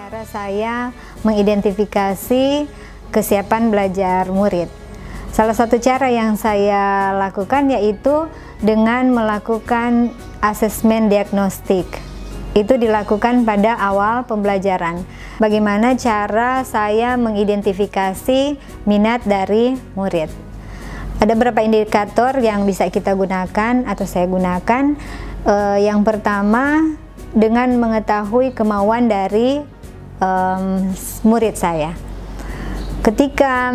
Cara saya mengidentifikasi kesiapan belajar murid. Salah satu cara yang saya lakukan yaitu dengan melakukan asesmen diagnostik. Itu dilakukan pada awal pembelajaran. Bagaimana cara saya mengidentifikasi minat dari murid. Ada beberapa indikator yang bisa kita gunakan atau saya gunakan. Yang pertama, dengan mengetahui kemauan dari murid saya. Ketika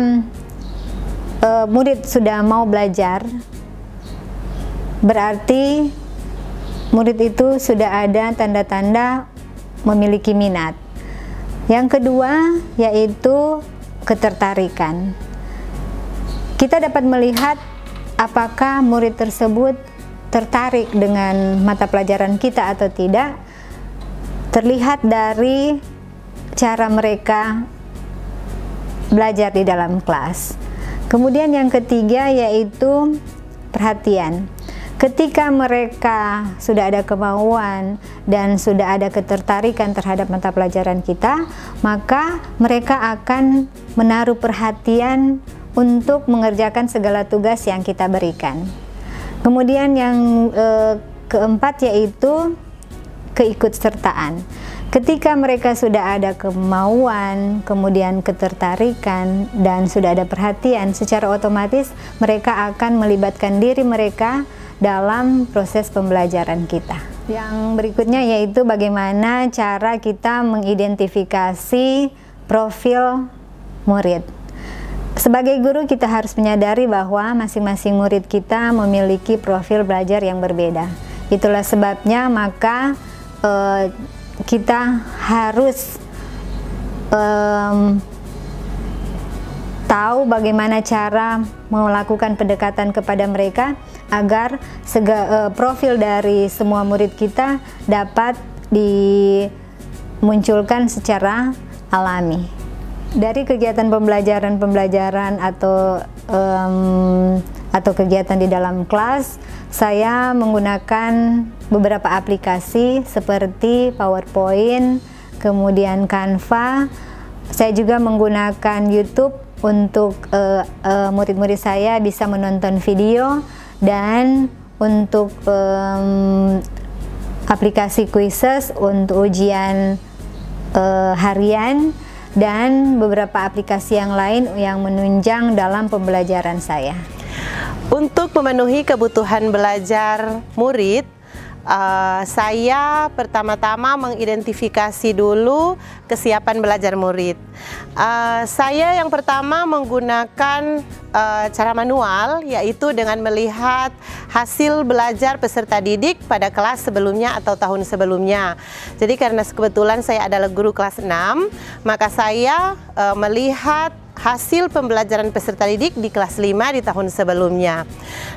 murid sudah mau belajar, berarti murid itu sudah ada tanda-tanda memiliki minat. Yang kedua yaitu ketertarikan. Kita dapat melihat apakah murid tersebut tertarik dengan mata pelajaran kita atau tidak, terlihat dari cara mereka belajar di dalam kelas. Kemudian yang ketiga yaitu perhatian. Ketika mereka sudah ada kemauan dan sudah ada ketertarikan terhadap mata pelajaran kita, maka mereka akan menaruh perhatian untuk mengerjakan segala tugas yang kita berikan. Kemudian yang keempat yaitu keikutsertaan. Ketika mereka sudah ada kemauan, kemudian ketertarikan, dan sudah ada perhatian, secara otomatis mereka akan melibatkan diri mereka dalam proses pembelajaran kita. Yang berikutnya yaitu bagaimana cara kita mengidentifikasi profil murid. Sebagai guru kita harus menyadari bahwa masing-masing murid kita memiliki profil belajar yang berbeda. Itulah sebabnya maka kita harus tahu bagaimana cara melakukan pendekatan kepada mereka agar profil dari semua murid kita dapat dimunculkan secara alami. Dari kegiatan pembelajaran atau kegiatan di dalam kelas, saya menggunakan beberapa aplikasi seperti PowerPoint, kemudian Canva. Saya juga menggunakan YouTube untuk murid-murid saya bisa menonton video, dan untuk aplikasi Quizzes untuk ujian harian, dan beberapa aplikasi yang lain yang menunjang dalam pembelajaran saya. Untuk memenuhi kebutuhan belajar murid, saya pertama-tama mengidentifikasi dulu kesiapan belajar murid. Saya yang pertama menggunakan cara manual, yaitu dengan melihat hasil belajar peserta didik pada kelas sebelumnya atau tahun sebelumnya. Jadi karena kebetulan saya adalah guru kelas 6, maka saya melihat hasil pembelajaran peserta didik di kelas 5 di tahun sebelumnya.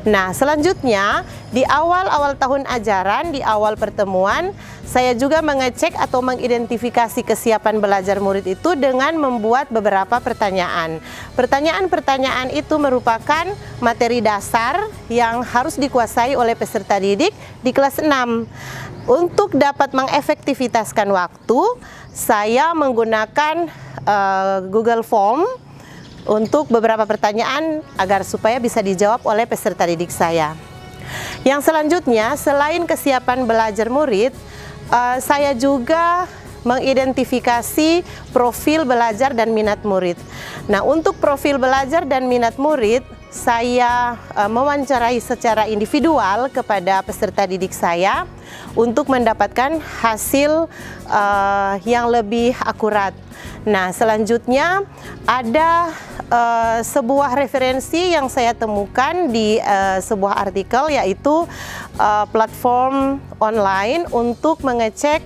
Nah, selanjutnya di awal-awal tahun ajaran, di awal pertemuan, saya juga mengecek atau mengidentifikasi kesiapan belajar murid itu dengan membuat beberapa pertanyaan. Pertanyaan-pertanyaan itu merupakan materi dasar yang harus dikuasai oleh peserta didik di kelas 6. Untuk dapat mengefektivitaskan waktu, saya menggunakan Google Form untuk beberapa pertanyaan agar supaya bisa dijawab oleh peserta didik saya. Yang selanjutnya, selain kesiapan belajar murid, saya juga mengidentifikasi profil belajar dan minat murid. Nah, untuk profil belajar dan minat murid, saya mewawancarai secara individual kepada peserta didik saya untuk mendapatkan hasil yang lebih akurat. Nah, selanjutnya ada sebuah referensi yang saya temukan di sebuah artikel, yaitu platform online untuk mengecek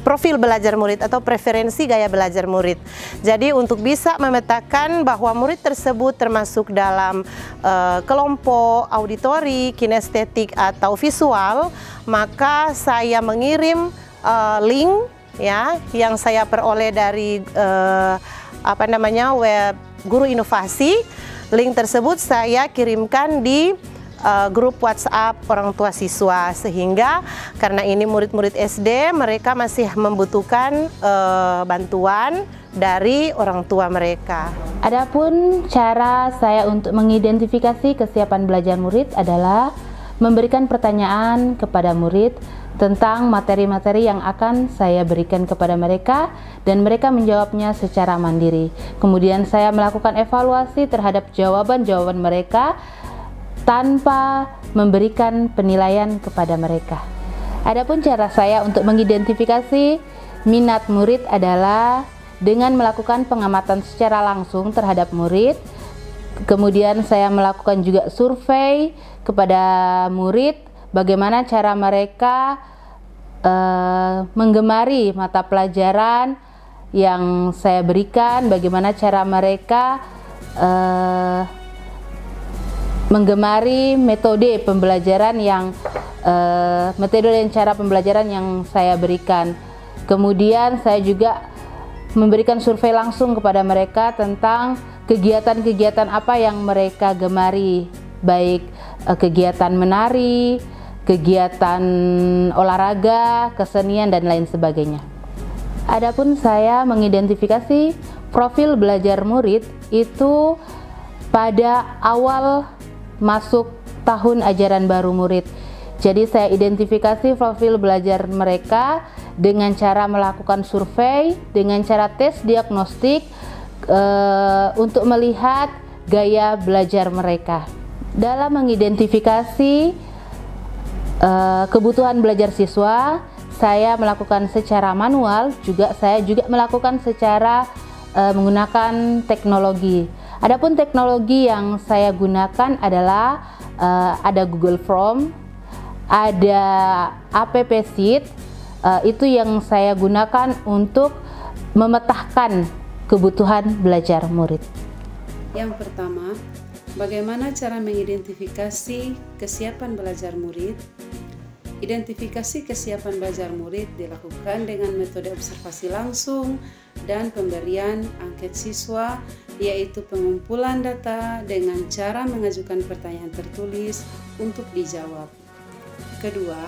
profil belajar murid atau preferensi gaya belajar murid. Jadi untuk bisa memetakan bahwa murid tersebut termasuk dalam kelompok auditori, kinestetik atau visual, maka saya mengirim link ya yang saya peroleh dari web Guru Inovasi. Link tersebut saya kirimkan di grup WhatsApp orang tua siswa, sehingga karena ini murid-murid SD, mereka masih membutuhkan bantuan dari orang tua mereka. Adapun cara saya untuk mengidentifikasi kesiapan belajar murid adalah memberikan pertanyaan kepada murid tentang materi-materi yang akan saya berikan kepada mereka dan mereka menjawabnya secara mandiri. Kemudian saya melakukan evaluasi terhadap jawaban-jawaban mereka tanpa memberikan penilaian kepada mereka. Adapun cara saya untuk mengidentifikasi minat murid adalah dengan melakukan pengamatan secara langsung terhadap murid. Kemudian saya melakukan juga survei kepada murid bagaimana cara mereka menggemari mata pelajaran yang saya berikan, bagaimana cara mereka menggemari metode pembelajaran yang metode dan cara pembelajaran yang saya berikan. Kemudian saya juga memberikan survei langsung kepada mereka tentang kegiatan-kegiatan apa yang mereka gemari, baik kegiatan menari, kegiatan olahraga, kesenian, dan lain sebagainya. Adapun saya mengidentifikasi profil belajar murid itu pada awal masuk tahun ajaran baru murid. Jadi saya identifikasi profil belajar mereka dengan cara melakukan survei, dengan cara tes diagnostik untuk melihat gaya belajar mereka. Dalam mengidentifikasi kebutuhan belajar siswa, saya melakukan secara manual, saya juga melakukan secara menggunakan teknologi. Adapun teknologi yang saya gunakan adalah ada Google Form, ada App Sheet, itu yang saya gunakan untuk memetakan kebutuhan belajar murid. Yang pertama, bagaimana cara mengidentifikasi kesiapan belajar murid? Identifikasi kesiapan belajar murid dilakukan dengan metode observasi langsung dan pemberian angket siswa, yaitu pengumpulan data dengan cara mengajukan pertanyaan tertulis untuk dijawab. Kedua,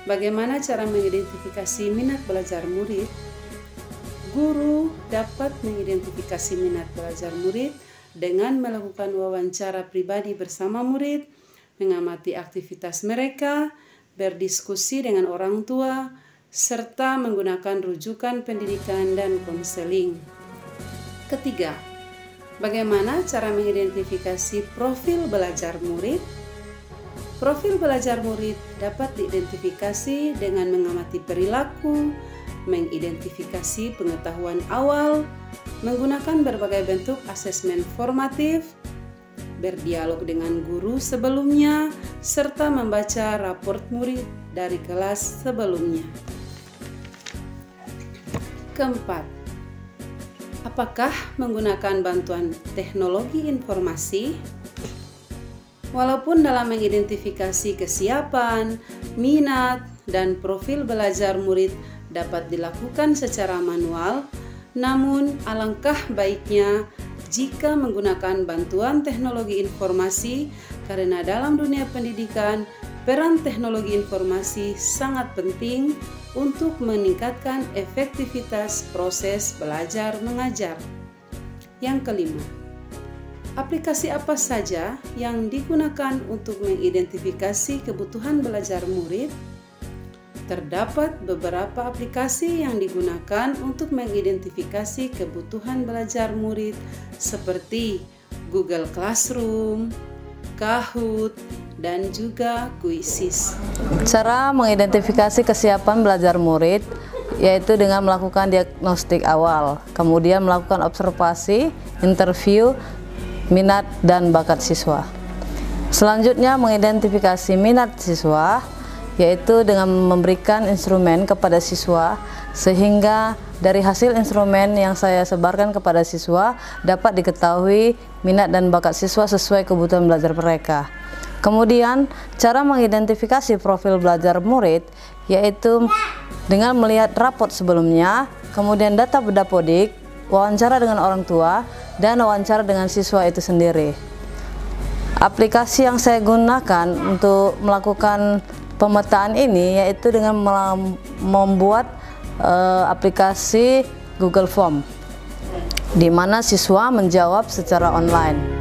bagaimana cara mengidentifikasi minat belajar murid? Guru dapat mengidentifikasi minat belajar murid dengan melakukan wawancara pribadi bersama murid, mengamati aktivitas mereka, berdiskusi dengan orang tua, serta menggunakan rujukan pendidikan dan konseling. Ketiga, bagaimana cara mengidentifikasi profil belajar murid? Profil belajar murid dapat diidentifikasi dengan mengamati perilaku, mengidentifikasi pengetahuan awal, menggunakan berbagai bentuk asesmen formatif, berdialog dengan guru sebelumnya, serta membaca raport murid dari kelas sebelumnya. Keempat, apakah menggunakan bantuan teknologi informasi? Walaupun dalam mengidentifikasi kesiapan, minat, dan profil belajar murid dapat dilakukan secara manual, namun alangkah baiknya jika menggunakan bantuan teknologi informasi, karena dalam dunia pendidikan, peran teknologi informasi sangat penting untuk meningkatkan efektivitas proses belajar mengajar. Yang kelima, aplikasi apa saja yang digunakan untuk mengidentifikasi kebutuhan belajar murid? Terdapat beberapa aplikasi yang digunakan untuk mengidentifikasi kebutuhan belajar murid seperti Google Classroom, Kahoot, dan juga Quizzes. Cara mengidentifikasi kesiapan belajar murid yaitu dengan melakukan diagnostik awal, kemudian melakukan observasi, interview, minat dan bakat siswa. Selanjutnya mengidentifikasi minat siswa yaitu dengan memberikan instrumen kepada siswa, sehingga dari hasil instrumen yang saya sebarkan kepada siswa dapat diketahui minat dan bakat siswa sesuai kebutuhan belajar mereka. Kemudian cara mengidentifikasi profil belajar murid yaitu dengan melihat raport sebelumnya, kemudian data Dapodik, wawancara dengan orang tua, dan wawancara dengan siswa itu sendiri. Aplikasi yang saya gunakan untuk melakukan pemetaan ini yaitu dengan membuat aplikasi Google Form, di mana siswa menjawab secara online.